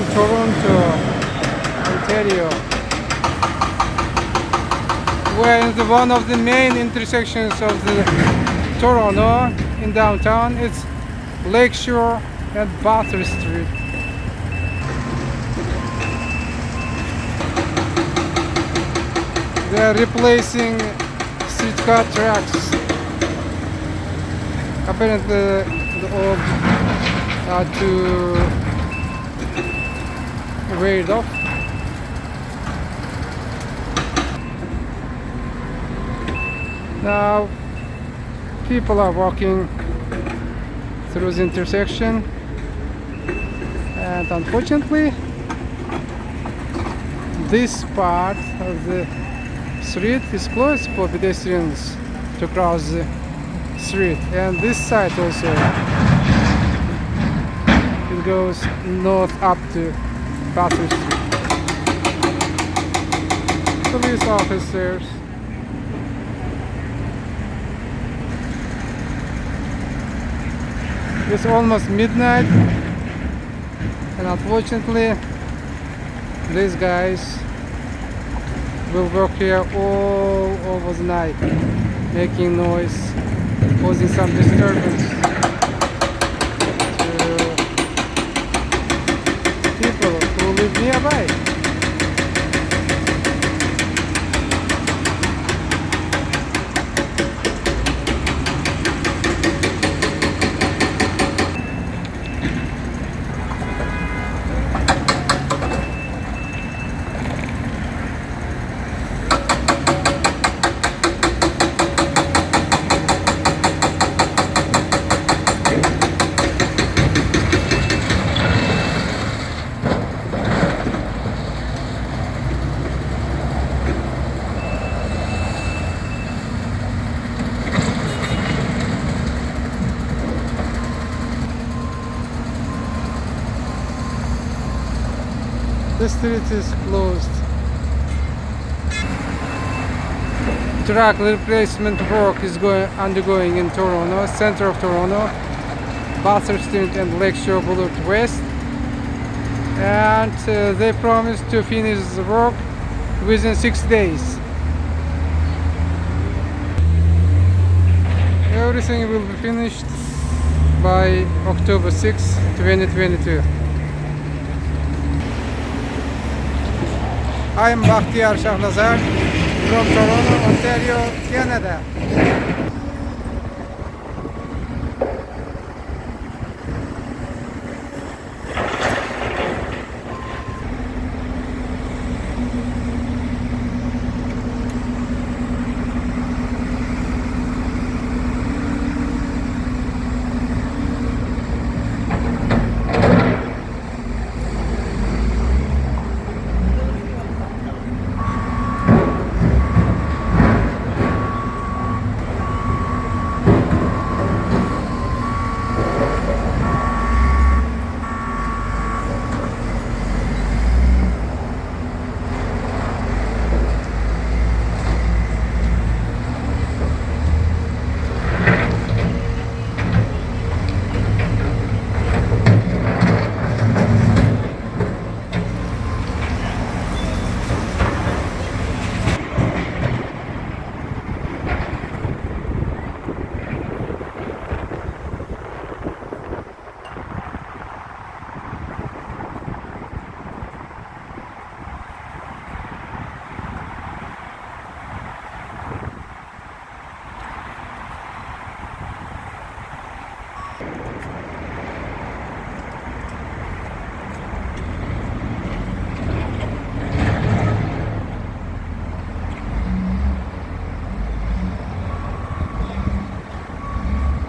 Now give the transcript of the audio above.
in Toronto, Ontario. We're in one of the main intersections of the Toronto in downtown. It's Lakeshore and Bathurst Street. They're replacing streetcar tracks. Apparently the old are too weighed off. Now people are walking through the intersection, and unfortunately this part of the street is closed for pedestrians to cross the street, and this side also it goes north up to Bathurst Street. Police officers it's almost midnight, and unfortunately these guys will work here all over the night, making noise, causing some disturbance to people who live nearby. The street is closed. Track replacement work is undergoing in Toronto, center of Toronto, Bathurst Street and Lakeshore Boulevard West, and they promised to finish the work within 6 days. Everything will be finished by October 6, 2022. I am Bakhtiar Shahnazar from Toronto, Ontario, Canada.